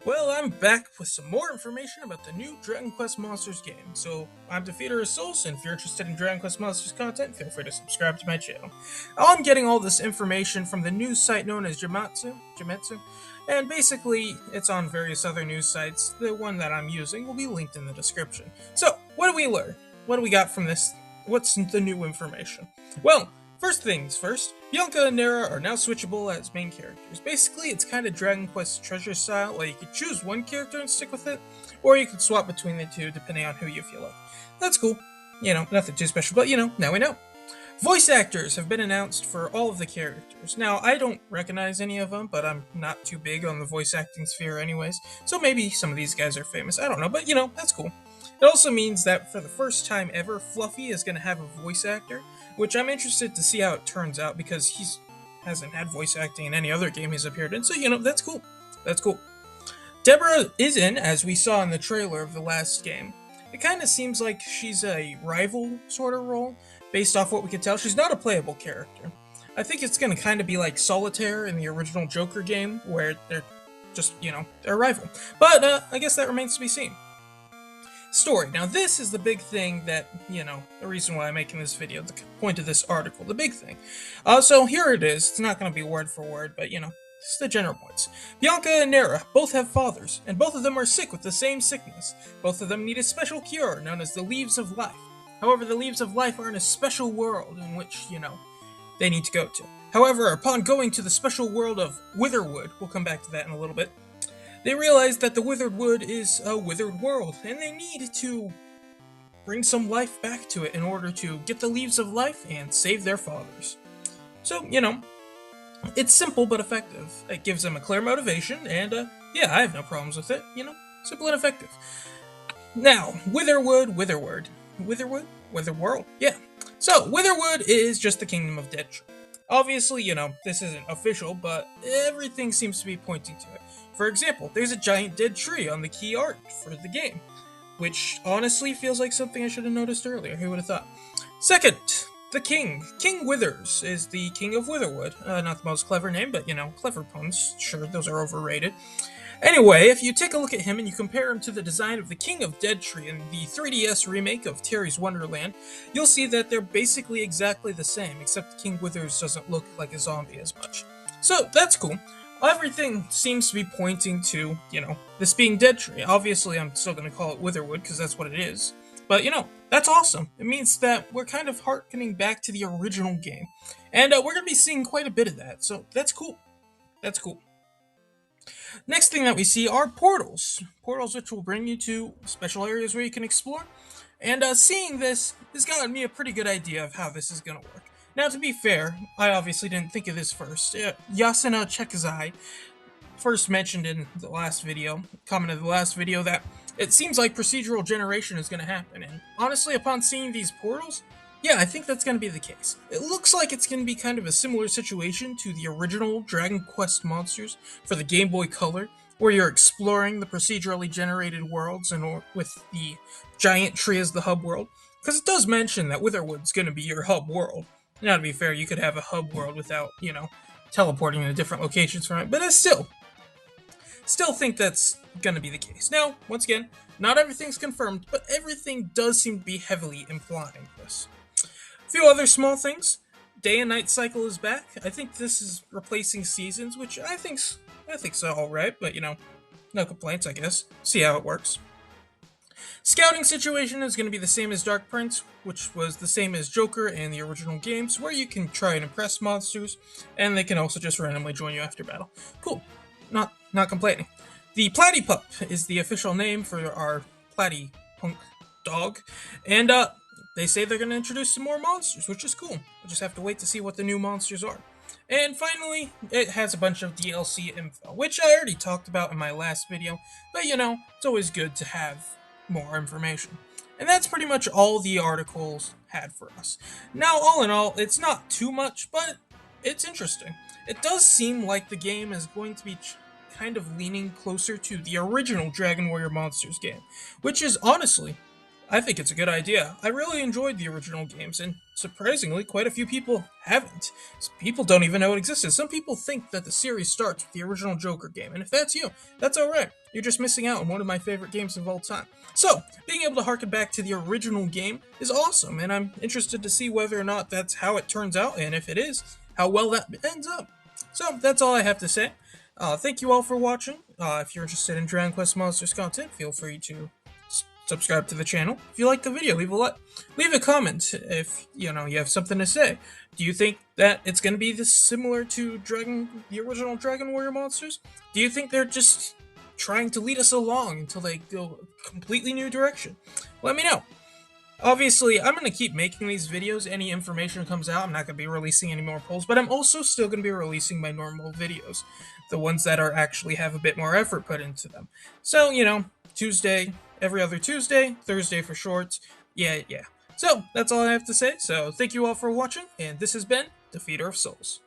Well, I'm back with some more information about the new Dragon Quest Monsters game. So, I'm Defeater of Souls, and if you're interested in Dragon Quest Monsters content, feel free to subscribe to my channel. I'm getting all this information from the news site known as Jametsu, and basically, it's on various other news sites. The one that I'm using will be linked in the description. So, what do we learn? What do we got from this? What's the new information? Well, first things first, Bianca and Nera are now switchable as main characters. Basically, it's kind of Dragon Quest Treasure style, where you could choose one character and stick with it, or you could swap between the two depending on who you feel like. That's cool. Nothing too special, but now we know. Voice actors have been announced for all of the characters. Now, I don't recognize any of them, but I'm not too big on the voice acting sphere anyways, so maybe some of these guys are famous. I don't know, but that's cool. It also means that for the first time ever, Fluffy is going to have a voice actor, which I'm interested to see how it turns out because he's hasn't had voice acting in any other game he's appeared in, so that's cool. That's cool. Deborah is in, as we saw in the trailer of the last game. It kind of seems like she's a rival sort of role, based off what we can tell. She's not a playable character. I think it's going to kind of be like Solitaire in the original Joker game, where they're just, they're a rival. But I guess that remains to be seen. Story. Now, this is the big thing that, the reason why I'm making this video, the point of this article, the big thing. So here it is. It's not going to be word for word, but, it's the general points. Bianca and Nera both have fathers, and both of them are sick with the same sickness. Both of them need a special cure known as the Leaves of Life. However, the Leaves of Life are in a special world in which, they need to go to. However, upon going to the special world of Witherwood, we'll come back to that in a little bit, they realize that the Withered Wood is a withered world, and they need to bring some life back to it in order to get the Leaves of Life and save their fathers. So, it's simple but effective. It gives them a clear motivation, and, yeah, I have no problems with it, simple and effective. Now, Witherwood, yeah. So, Witherwood is just the Kingdom of Dead Tree. Obviously, this isn't official, but everything seems to be pointing to it. For example, there's a giant dead tree on the key art for the game, which honestly feels like something I should have noticed earlier. Who would have thought? Second, the king. King Withers is the king of Witherwood. Not the most clever name, but, clever puns. Sure, those are overrated. Anyway, if you take a look at him and you compare him to the design of the King of Dead Tree in the 3DS remake of Terry's Wonderland, you'll see that they're basically exactly the same, except King Withers doesn't look like a zombie as much. So, that's cool. Everything seems to be pointing to, this being Dead Tree. Obviously, I'm still going to call it Witherwood, because that's what it is. But, that's awesome. It means that we're kind of harkening back to the original game. And we're going to be seeing quite a bit of that, so that's cool. That's cool. Next thing that we see are portals. Portals which will bring you to special areas where you can explore. And seeing this has gotten me a pretty good idea of how this is going to work. Now, to be fair, I obviously didn't think of this first. Yasuna Chekazai first mentioned in the last video, commented in the last video, that it seems like procedural generation is going to happen. And honestly, upon seeing these portals, yeah, I think that's going to be the case. It looks like it's going to be kind of a similar situation to the original Dragon Quest Monsters for the Game Boy Color, where you're exploring the procedurally generated worlds and with the giant tree as the hub world. Because it does mention that Witherwood's going to be your hub world. Now, to be fair, you could have a hub world without, teleporting to different locations from it, but I still think that's going to be the case. Now, once again, not everything's confirmed, but everything does seem to be heavily implying this. A few other small things. Day and night cycle is back. I think this is replacing seasons, which I think's alright, but no complaints, I guess. See how it works. Scouting situation is going to be the same as Dark Prince, which was the same as Joker in the original games, where you can try and impress monsters, and they can also just randomly join you after battle. Cool. Not complaining. The Platypup is the official name for our Platypunk dog, and they say they're going to introduce some more monsters, which is cool. We'll just have to wait to see what the new monsters are. And finally, it has a bunch of DLC info, which I already talked about in my last video, but it's always good to have more information. And that's pretty much all the articles had for us. Now, all in all, it's not too much, but it's interesting. It does seem like the game is going to be kind of leaning closer to the original Dragon Warrior Monsters game, which is honestly I think it's a good idea. I really enjoyed the original games, and surprisingly, quite a few people haven't. People don't even know it existed. Some people think that the series starts with the original Joker game, and if that's you, that's alright. You're just missing out on one of my favorite games of all time. So, being able to harken back to the original game is awesome, and I'm interested to see whether or not that's how it turns out, and if it is, how well that ends up. So, that's all I have to say. Thank you all for watching. If you're interested in Dragon Quest Monsters content, feel free to subscribe to the channel. If you like the video, leave a comment if you have something to say. Do you think that it's going to be this similar to the original Dragon Warrior monsters? Do you think they're just trying to lead us along until they go a completely new direction? Let me know. Obviously, I'm going to keep making these videos. Any information comes out, I'm not going to be releasing any more polls, but I'm also still going to be releasing my normal videos, the ones that are actually have a bit more effort put into them. So, Tuesday, every other Tuesday, Thursday for shorts. Yeah. So, that's all I have to say. So, thank you all for watching, and this has been Defeater of Souls.